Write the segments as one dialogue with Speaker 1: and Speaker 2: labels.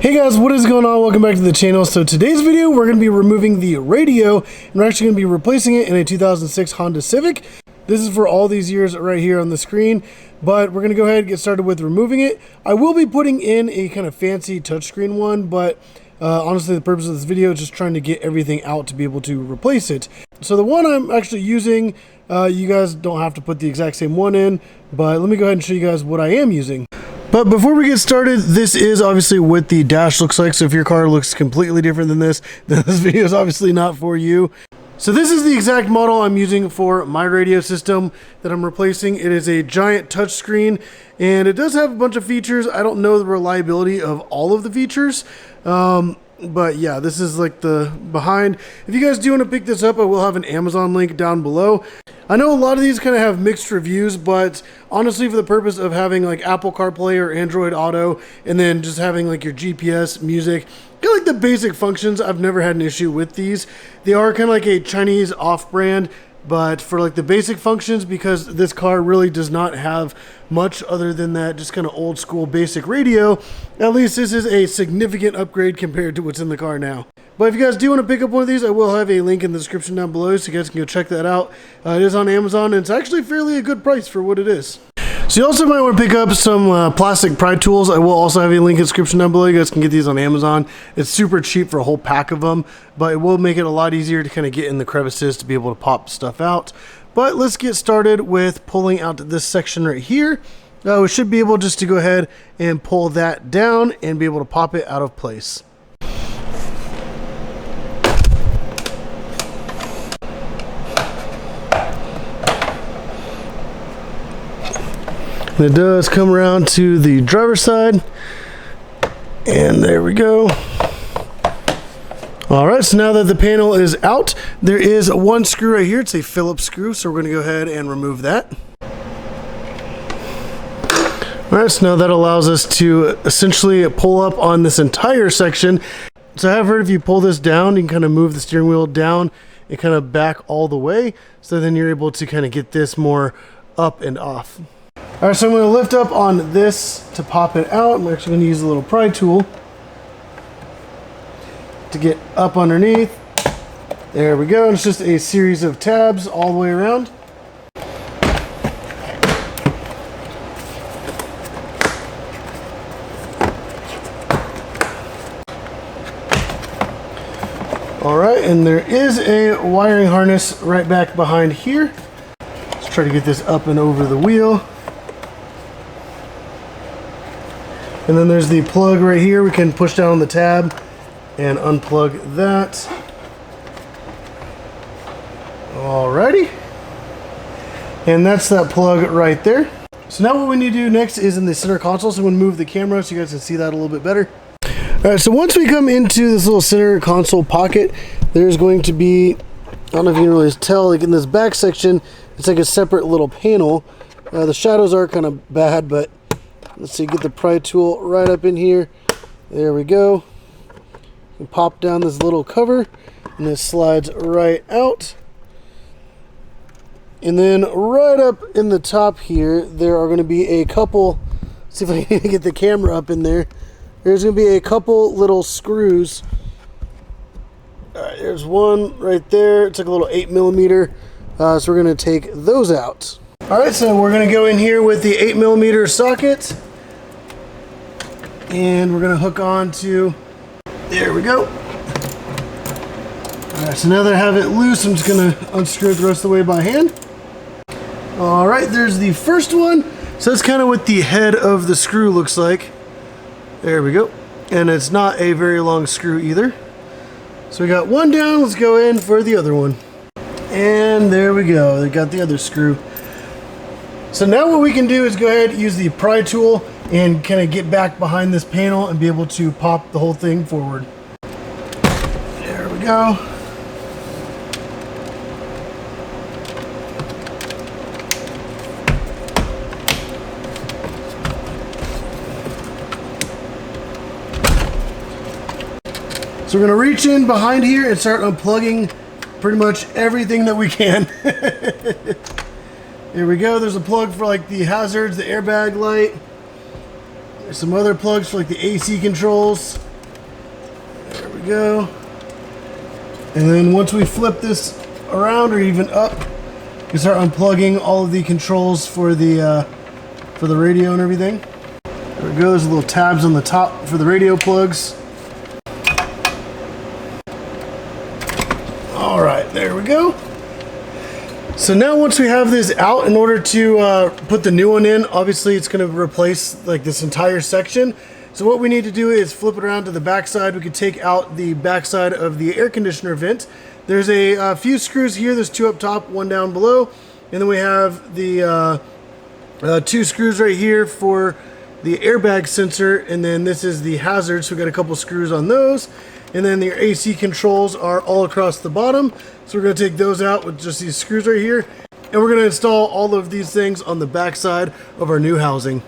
Speaker 1: Hey guys, what is going on? Welcome back to the channel. So today's video, we're going to be removing the radio and we're actually going to be replacing it in a 2006 Honda Civic. This is for all these years right here on the screen, but we're going to go ahead and get started with removing it. I will be putting in a kind of fancy touchscreen one, but honestly the purpose of this video is just trying to get everything out to be able to replace it. So the one I'm actually using, you guys don't have to put the exact same one in, but let me go ahead and show you guys what I am using. But before we get started, this is obviously what the dash looks like. So if your car looks completely different than this, then this video is obviously not for you. So this is the exact model I'm using for my radio system that I'm replacing. It is a giant touchscreen and it does have a bunch of features. I don't know the reliability of all of the features. But yeah, this is like the behind. If you guys do want to pick this up, I will have an Amazon link down below. I know a lot of these kind of have mixed reviews, but honestly, for the purpose of having like Apple CarPlay or Android Auto, and then just having like your GPS, music, kind of like the basic functions, I've never had an issue with these. They are kind of like a Chinese off-brand, but for like the basic functions, because this car really does not have much other than that just kind of old school basic radio, at least this is a significant upgrade compared to what's in the car now. But if you guys do want to pick up one of these, I will have a link in the description down below so you guys can go check that out. It is on Amazon and it's actually fairly a good price for what it is. So you also might want to pick up some plastic pry tools. I will also have a link in the description down below. You guys can get these on Amazon. It's super cheap for a whole pack of them, but it will make it a lot easier to kind of get in the crevices to be able to pop stuff out. But let's get started with pulling out this section right here. We should be able just to go ahead and pull that down and be able to pop it out of place. And it does come around to the driver's side, and there we go. All right, so now that the panel is out, there is one screw right here. It's a Phillips screw, so we're going to go ahead and remove that. All right, so now that allows us to essentially pull up on this entire section. So I have heard if you pull this down, you can kind of move the steering wheel down and kind of back all the way, so then you're able to kind of get this more up and off. All right, so I'm going to lift up on this to pop it out. I'm actually going to use a little pry tool to get up underneath. There we go. And it's just a series of tabs all the way around. All right, and there is a wiring harness right back behind here. Let's try to get this up and over the wheel. And then there's the plug right here. We can push down on the tab and unplug that. Alrighty. And that's that plug right there. So now what we need to do next is in the center console. So I'm going to move the camera so you guys can see that a little bit better. Alright, so once we come into this little center console pocket, there's going to be, I don't know if you can really tell, like in this back section, it's like a separate little panel. The shadows are kind of bad, but let's see, get the pry tool right up in here. There we go. You pop down this little cover and this slides right out. And then right up in the top here, there are going to be a couple, see if I can get the camera up in there. There's going to be a couple little screws. All right, there's one right there. It's like a little 8mm. So we're going to take those out. All right, so we're going to go in here with the 8mm socket. And we're going to hook on to, there we go. All right, so now that I have it loose, I'm just going to unscrew it the rest of the way by hand. All right, there's the first one. So that's kind of what the head of the screw looks like. There we go. And it's not a very long screw either. So we got one down, let's go in for the other one. And there we go, they got the other screw. So now what we can do is go ahead and use the pry tool and kind of get back behind this panel and be able to pop the whole thing forward. There we go. So we're going to reach in behind here and start unplugging pretty much everything that we can. Here we go. There's a plug for like the hazards, the airbag light. There's some other plugs for like the AC controls. go. And then once we flip this around or even up, you start unplugging all of the controls for the radio and everything. There we go. There's little tabs on the top for the radio plugs. All right, there we go. So now once we have this out, in order to put the new one in, obviously it's going to replace like this entire section. So what we need to do is flip it around to the back side. We can take out the back side of the air conditioner vent. There's a few screws here. There's 2 up top, 1 down below. And then we have the 2 screws right here for the airbag sensor. And then this is the hazard. So we got a couple screws on those. And then the AC controls are all across the bottom. So we're going to take those out with just these screws right here. And we're going to install all of these things on the back side of our new housing.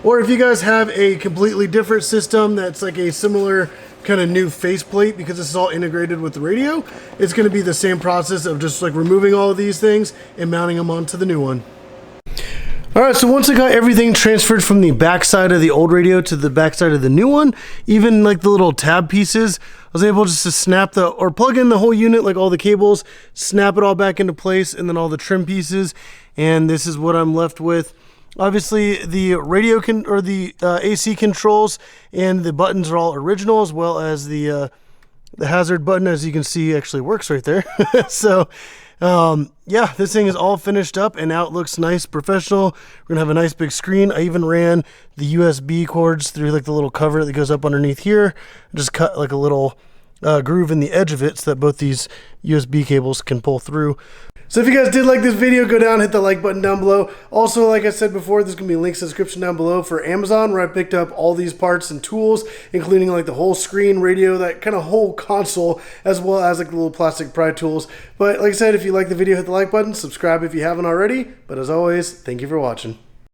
Speaker 1: Or if you guys have a completely different system that's like a similar kind of new faceplate, because this is all integrated with the radio, it's going to be the same process of just like removing all of these things and mounting them onto the new one. Alright, so once I got everything transferred from the back side of the old radio to the back side of the new one, even like the little tab pieces, I was able just to snap or plug in the whole unit, like all the cables, snap it all back into place, and then all the trim pieces, and this is what I'm left with. Obviously, the radio the AC controls and the buttons are all original, as well as the hazard button, as you can see, actually works right there. So, yeah, this thing is all finished up and now it looks nice, professional. We're gonna have a nice big screen. I even ran the USB cords through like the little cover that goes up underneath here. Just cut like a little groove in the edge of it so that both these USB cables can pull through. So if you guys did like this video, go down, hit the like button down below. Also, like I said before, there's going to be links in the description down below for Amazon, where I picked up all these parts and tools, including like the whole screen, radio, that kind of whole console, as well as like the little plastic pry tools. But like I said, if you like the video, hit the like button, subscribe if you haven't already. But as always, thank you for watching.